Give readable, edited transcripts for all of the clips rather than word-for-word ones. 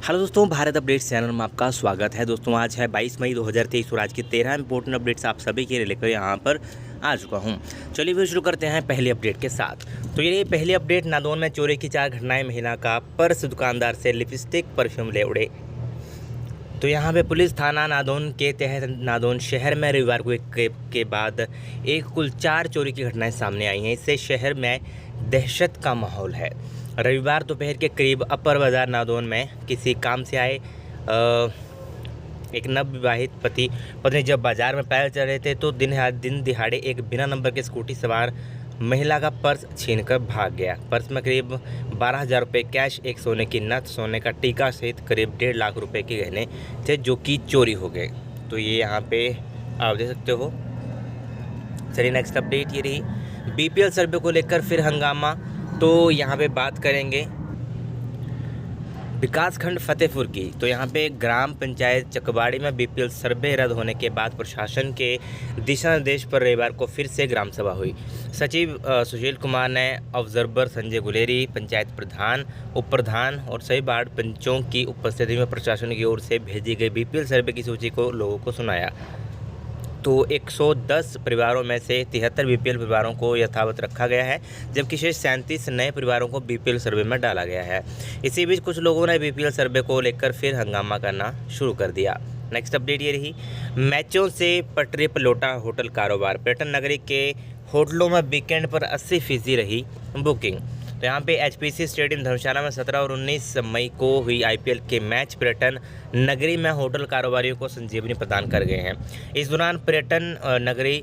Hello दोस्तों, Bharat updates channel में आपका स्वागत है। दोस्तों आज है 22 मई 2023 और आज की 13 इंपॉर्टेंट अपडेट्स आप सभी के लिए लेकर यहाँ पर आ चुका हूँ। चलिए वीडियो शुरू करते हैं पहली अपडेट के साथ। तो ये पहली अपडेट, नादौन में चोरी की 4 घटनाएं, महिला का पर्स दुकानदार से लिपस्टिक परफ्यूम ले उड़े। तो यहाँ पे पुलिस थाना नादौन के तहत नादौन शहर में रविवार को एक के बाद कुल 4 चोरी की घटनाएं सामने आई हैं। इससे शहर में दहशत का माहौल है। रविवार दोपहर के करीब अपर बाजार नादौन में किसी काम से आए एक नवविवाहित पति पत्नी जब बाजार में पैदल चल रहे थे तो दिन दिहाड़े एक बिना नंबर के स्कूटी सवार महिला का पर्स छीनकर भाग गया। पर्स में करीब 12,000 रुपये कैश, एक सोने की नथ, सोने का टीका सहित करीब 1.5 लाख रुपए के गहने थे जो कि चोरी हो गए। तो ये यहाँ पे आप देख सकते हो। चलिए नेक्स्ट अपडेट ये रही, बीपीएल सर्वे को लेकर फिर हंगामा। तो यहाँ पे बात करेंगे विकासखंड फतेहपुर की। तो यहाँ पे ग्राम पंचायत चकवाड़ी में बीपीएल सर्वे रद्द होने के बाद प्रशासन के दिशा निर्देश पर रविवार को फिर से ग्राम सभा हुई। सचिव सुशील कुमार ने ऑब्जर्वर संजय गुलेरी, पंचायत प्रधान, उप प्रधान और सभी वार्ड पंचों की उपस्थिति में प्रशासन की ओर से भेजी गई बीपीएल सर्वे की सूची को लोगों को सुनाया। तो 110 परिवारों में से 73 बीपीएल परिवारों को यथावत रखा गया है, जबकि शेष 37 नए परिवारों को बीपीएल सर्वे में डाला गया है। इसी बीच कुछ लोगों ने बीपीएल सर्वे को लेकर फिर हंगामा करना शुरू कर दिया। नेक्स्ट अपडेट ये रही, मैचों से पटरी पर लौटा होटल कारोबार। पर्यटन नगरी के होटलों में वीकेंड पर 80% रही बुकिंग। तो यहाँ पे एचपीसी स्टेडियम धर्मशाला में 17 और 19 मई को हुई आईपीएल के मैच पर्यटन नगरी में होटल कारोबारियों को संजीवनी प्रदान कर गए हैं। इस दौरान पर्यटन नगरी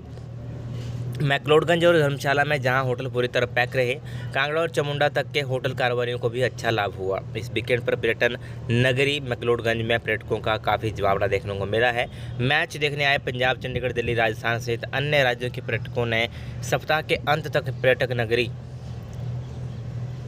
मैक्लोडगंज और धर्मशाला में जहां होटल पूरी तरह पैक रहे, कांगड़ा और चामुंडा तक के होटल कारोबारियों को भी अच्छा लाभ हुआ। इस वीकेंड पर पर्यटन नगरी मैक्लोडगंज में पर्यटकों का काफ़ी जमावड़ा देखने को मिला है। मैच देखने आए पंजाब, चंडीगढ़, दिल्ली, राजस्थान सहित अन्य राज्यों के पर्यटकों ने सप्ताह के अंत तक पर्यटक नगरी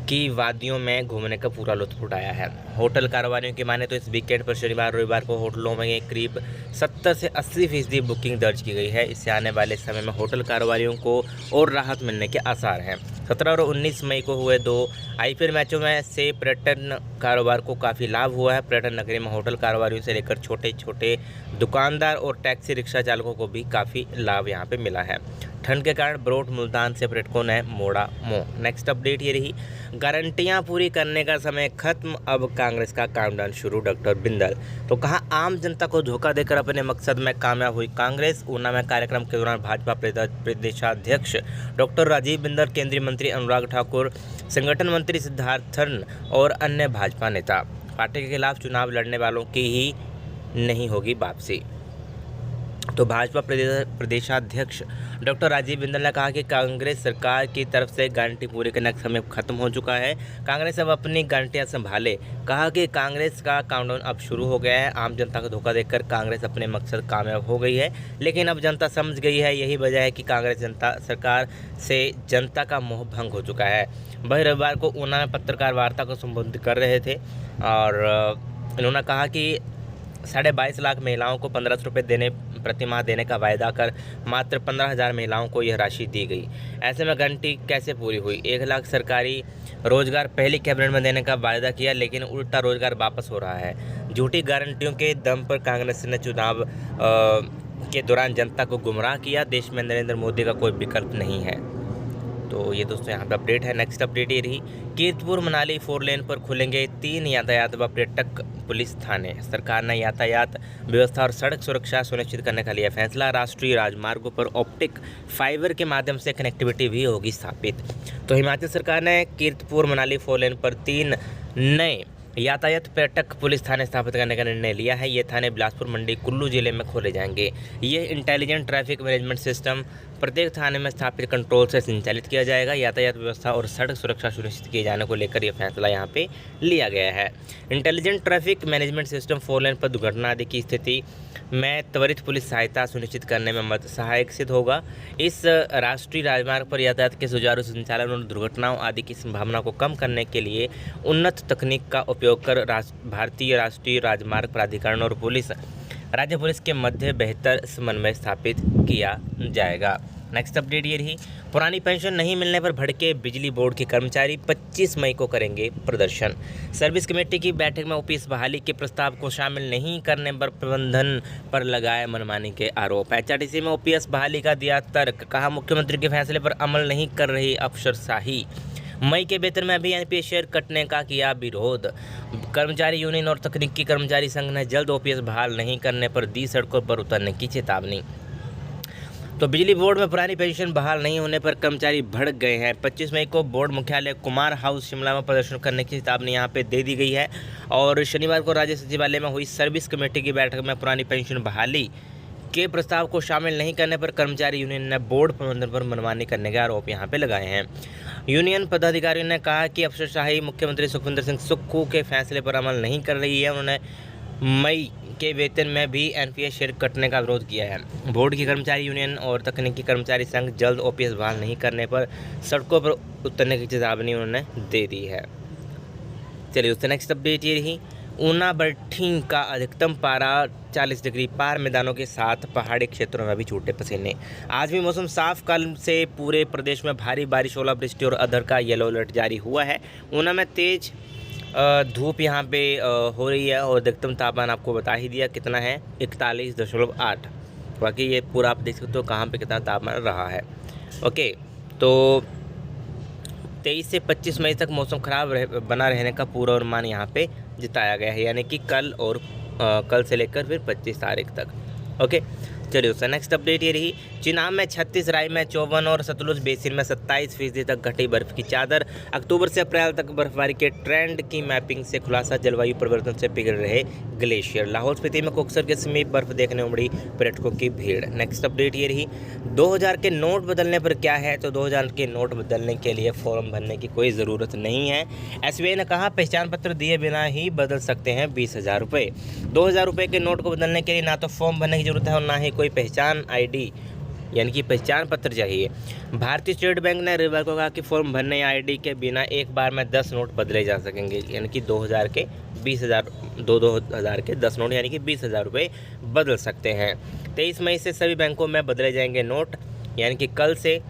की वादियों में घूमने का पूरा लुत्फ उठाया है। होटल कारोबारियों की माने तो इस वीकेंड पर शनिवार रविवार को होटलों में करीब 70 से 80% बुकिंग दर्ज की गई है। इससे आने वाले समय में होटल कारोबारियों को और राहत मिलने के आसार हैं। 17 और 19 मई को हुए 2 आईपीएल मैचों में से पर्यटन कारोबार को काफ़ी लाभ हुआ है। पर्यटन नगरी में होटल कारोबारियों से लेकर छोटे छोटे दुकानदार और टैक्सी रिक्शा चालकों को भी काफ़ी लाभ यहाँ पे मिला है। ठंड के कारण ब्रोट मुल्तान से पर्यटकों ने मोड़ा मुंह। नेक्स्ट अपडेट ये रही, गारंटियां पूरी करने का समय खत्म, अब कांग्रेस का काउंटडाउन शुरू। डॉक्टर बिंदल तो कहा, आम जनता को धोखा देकर अपने मकसद में कामयाब हुई कांग्रेस। ऊना में कार्यक्रम के दौरान भाजपा प्रदेशाध्यक्ष डॉक्टर राजीव बिंदल, केंद्रीय मंत्री अनुराग ठाकुर, संगठन मंत्री सिद्धार्थन और अन्य भाजपा नेता। पार्टी के खिलाफ चुनाव लड़ने वालों की ही नहीं होगी वापसी। तो भाजपा प्रदेशाध्यक्ष डॉक्टर राजीव बिंदल ने कहा कि कांग्रेस सरकार की तरफ से गारंटी पूरी करने का समय खत्म हो चुका है, कांग्रेस अब अपनी गारंटियां संभाले। कहा कि कांग्रेस का काउंटडाउन अब शुरू हो गया है। आम जनता को धोखा देकर कांग्रेस अपने मकसद कामयाब हो गई है, लेकिन अब जनता समझ गई है। यही वजह है कि कांग्रेस जनता सरकार से जनता का मोह भंग हो चुका है। वही रविवार को ऊना में पत्रकार वार्ता को संबोधित कर रहे थे और इन्होंने कहा कि 22.5 लाख महिलाओं को 1,500 रुपये प्रति माह देने का वायदा कर मात्र 15,000 महिलाओं को यह राशि दी गई। ऐसे में गारंटी कैसे पूरी हुई? 1 लाख सरकारी रोजगार पहली कैबिनेट में देने का वायदा किया, लेकिन उल्टा रोजगार वापस हो रहा है। झूठी गारंटियों के दम पर कांग्रेस ने चुनाव के दौरान जनता को गुमराह किया। देश में नरेंद्र मोदी का कोई विकल्प नहीं है। तो ये दोस्तों यहाँ पे अपडेट है। नेक्स्ट अपडेट ये रही, कीरतपुर मनाली 4 लेन पर खुलेंगे 3 यातायात व पर्यटक पुलिस थाने। सरकार ने यातायात व्यवस्था और सड़क सुरक्षा सुनिश्चित करने का लिया फैसला। राष्ट्रीय राजमार्गों पर ऑप्टिक फाइबर के माध्यम से कनेक्टिविटी भी होगी स्थापित। तो हिमाचल सरकार ने कीरतपुर मनाली 4 लेन पर 3 नए यातायात पर्यटक पुलिस थाने स्थापित करने का निर्णय लिया है। ये थाने बिलासपुर, मंडी, कुल्लू जिले में खोले जाएंगे। ये इंटेलिजेंट ट्रैफिक मैनेजमेंट सिस्टम प्रत्येक थाने में स्थापित कंट्रोल से संचालित किया जाएगा। यातायात व्यवस्था और सड़क सुरक्षा सुनिश्चित किए जाने को लेकर यह फैसला यहाँ पे लिया गया है। इंटेलिजेंट ट्रैफिक मैनेजमेंट सिस्टम 4 लेन पर दुर्घटना आदि की स्थिति में त्वरित पुलिस सहायता सुनिश्चित करने में मदद सहायक सिद्ध होगा। इस राष्ट्रीय राजमार्ग पर यातायात के सुचारू संचालन और दुर्घटनाओं आदि की संभावना को कम करने के लिए उन्नत तकनीक का उपयोग कर भारतीय राष्ट्रीय राजमार्ग प्राधिकरण और राज्य पुलिस के मध्य बेहतर समन्वय स्थापित किया जाएगा। नेक्स्ट अपडेट ये रही, पुरानी पेंशन नहीं मिलने पर भड़के बिजली बोर्ड के कर्मचारी, 25 मई को करेंगे प्रदर्शन। सर्विस कमेटी की बैठक में ओपीएस बहाली के प्रस्ताव को शामिल नहीं करने पर प्रबंधन पर लगाए मनमानी के आरोप। एचआरटीसी में ओपीएस बहाली का दिया तर्क, कहा मुख्यमंत्री के फैसले पर अमल नहीं कर रही अफसरशाही। मई के वेतन में भी एनपीएस शेयर कटने का किया विरोध। कर्मचारी यूनियन और तकनीकी कर्मचारी संघ ने जल्द ओपीएस बहाल नहीं करने पर दी सड़कों पर उतरने की चेतावनी। तो बिजली बोर्ड में पुरानी पेंशन बहाल नहीं होने पर कर्मचारी भड़क गए हैं। 25 मई को बोर्ड मुख्यालय कुमार हाउस शिमला में प्रदर्शन करने की चेतावनी यहाँ पे दे दी गई है। और शनिवार को राज्य सचिवालय में हुई सर्विस कमेटी की बैठक में पुरानी पेंशन बहाली के प्रस्ताव को शामिल नहीं करने पर कर्मचारी यूनियन ने बोर्ड प्रबंधन पर मनमानी करने के आरोप यहाँ पे लगाए हैं। यूनियन पदाधिकारियों ने कहा कि अफसरशाही मुख्यमंत्री सुखविंदर सिंह सुक्खू के फैसले पर अमल नहीं कर रही है। उन्होंने मई के वेतन में भी एनपीएस शेयर कटने का विरोध किया है। बोर्ड की कर्मचारी यूनियन और तकनीकी कर्मचारी संघ जल्द ओपीएस बहाल नहीं करने पर सड़कों पर उतरने की चेतावनी उन्होंने दे दी है। चलिए उससे नेक्स्ट अपडेट ये रही, ऊना बरठीं का अधिकतम पारा 40 डिग्री पार, मैदानों के साथ पहाड़ी क्षेत्रों में भी छूटे पसीने। आज भी मौसम साफ, कल से पूरे प्रदेश में भारी बारिश, ओलावृष्टि और अधर का येलो अलर्ट जारी हुआ है। ऊना में तेज धूप यहाँ पे हो रही है और अधिकतम तापमान आपको बता ही दिया कितना है, 41.8। बाकी ये पूरा आप देख सकते हो कहाँ पे कितना तापमान रहा है। ओके, तो 23 से 25 मई तक मौसम खराब बना रहने का पूरा अनुमान यहाँ पे जताया गया है, यानी कि कल से लेकर फिर 25 तारीख तक। ओके, चलिए उससे नेक्स्ट अपडेट ये रही, चिनाब में 36, राय में 54 और सतलुज बेसिन में 27% तक घटी बर्फ की चादर। अक्टूबर से अप्रैल तक बर्फबारी के ट्रेंड की मैपिंग से खुलासा, जलवायु परिवर्तन से पिघल रहे ग्लेशियर। लाहौल स्पीति में कोकसर के समीप बर्फ देखने उमड़ी पर्यटकों की भीड़। नेक्स्ट अपडेट ये रही, 2000 के नोट बदलने पर क्या है, तो 2000 के नोट बदलने के लिए फॉर्म भरने की कोई ज़रूरत नहीं है। एसबीआई ने कहा पहचान पत्र दिए बिना ही बदल सकते हैं 20,000 रुपये। 2000 रुपये के नोट को बदलने के लिए ना तो फॉर्म भरने की जरूरत है और ना ही कोई पहचान आईडी यानी कि पहचान पत्र चाहिए। भारतीय स्टेट बैंक ने रविवार को कहा कि फॉर्म भरने या आईडी के बिना एक बार में 10 नोट बदले जा सकेंगे, यानी कि 2000 के 20,000, 2000 के 10 नोट यानी कि 20,000 रुपये बदल सकते हैं। 23 मई से सभी बैंकों में बदले जाएंगे नोट, यानी कि कल से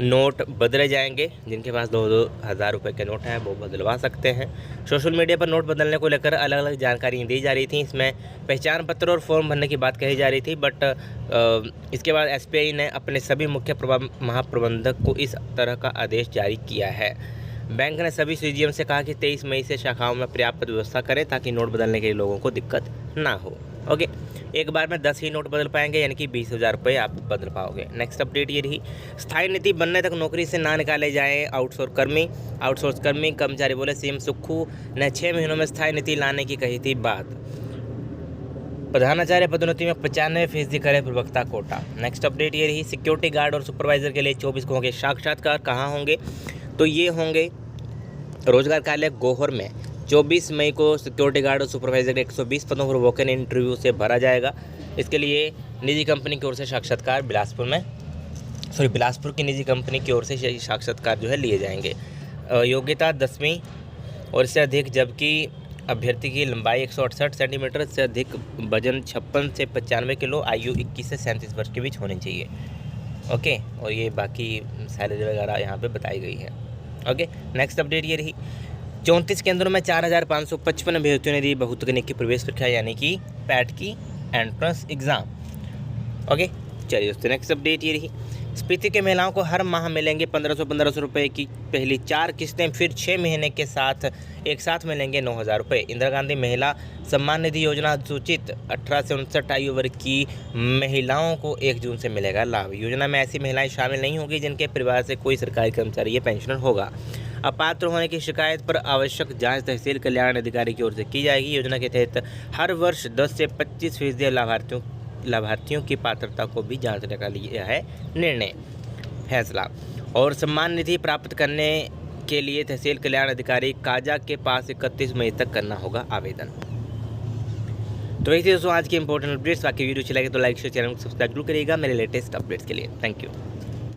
नोट बदले जाएंगे। जिनके पास 2,000 रुपये के नोट हैं वो बदलवा सकते हैं। सोशल मीडिया पर नोट बदलने को लेकर अलग अलग जानकारी दी जा रही थी। इसमें पहचान पत्र और फॉर्म भरने की बात कही जा रही थी, बट इसके बाद एसबीआई ने अपने सभी मुख्य महाप्रबंधक को इस तरह का आदेश जारी किया है। बैंक ने सभी सीजीएम से कहा कि 23 मई से शाखाओं में पर्याप्त व्यवस्था करें ताकि नोट बदलने के लिए लोगों को दिक्कत ना हो। ओके, एक बार में 10 ही नोट बदल पाएंगे, यानी कि 20,000 रुपये आप बदल पाओगे। नेक्स्ट अपडेट ये रही, स्थायी नीति बनने तक नौकरी से ना निकाले जाएँ आउटसोर्स कर्मी। कर्मचारी बोले सीएम सुक्खू ने 6 महीनों में स्थायी नीति लाने की कही थी बात। प्रधानाचार्य पदोन्नति में 95% करे प्रवक्ता कोटा। नेक्स्ट अपडेट ये रही, सिक्योरिटी गार्ड और सुपरवाइजर के लिए 24 को होंगे साक्षात्कार। कहाँ होंगे, तो ये होंगे रोजगार कार्यालय गोहर में। 24 मई को सिक्योरिटी गार्ड और सुपरवाइजर के 120 पदों पर वॉक इन इंटरव्यू से भरा जाएगा। इसके लिए निजी कंपनी की ओर से साक्षात्कार बिलासपुर की निजी कंपनी की ओर से साक्षात्कार जो है लिए जाएंगे। योग्यता 10वीं और इससे अधिक, जबकि अभ्यर्थी की लंबाई 168 सेंटीमीटर से अधिक, वजन 56 से 95 किलो, आयु 21 से 37 वर्ष के बीच होनी चाहिए। ओके, और ये बाकी सैलरी वगैरह यहाँ पे बताई गई है। ओके, नेक्स्ट अपडेट ये रही, 34 केंद्रों में 4,555 अभ्यर्थियों ने दी बहुतकनीकी प्रवेश परीक्षा, यानी कि पैट की एंट्रेंस एग्ज़ाम। ओके, चलिए दोस्तों नेक्स्ट अपडेट ये रही, स्पीति के महिलाओं को हर माह मिलेंगे 1500 रुपये की पहली 4 किस्तें, फिर 6 महीने के साथ एक साथ मिलेंगे 9,000 रुपये। इंदिरा गांधी महिला सम्मान निधि योजना सूचित 18 से 59 आयु वर्ग की महिलाओं को 1 जून से मिलेगा लाभ। योजना में ऐसी महिलाएं शामिल नहीं होगी जिनके परिवार से कोई सरकारी कर्मचारी या पेंशनर होगा। अपात्र होने की शिकायत पर आवश्यक जांच तहसील कल्याण अधिकारी की ओर से की जाएगी। योजना के तहत हर वर्ष 10 से 25% लाभार्थियों की पात्रता को भी जांचने का लिया है निर्णय फैसला। और सम्मान निधि प्राप्त करने के लिए तहसील कल्याण अधिकारी काजा के पास 31 मई तक करना होगा आवेदन। तो वैसे दोस्तों आज की इंपॉर्टेंट अपडेट्स। बाकी वीडियो अच्छी लगे तो लाइक शेयर, चैनल को सब्सक्राइब जरूर करिएगा मेरे लेटेस्ट अपडेट्स के लिए। Thank you.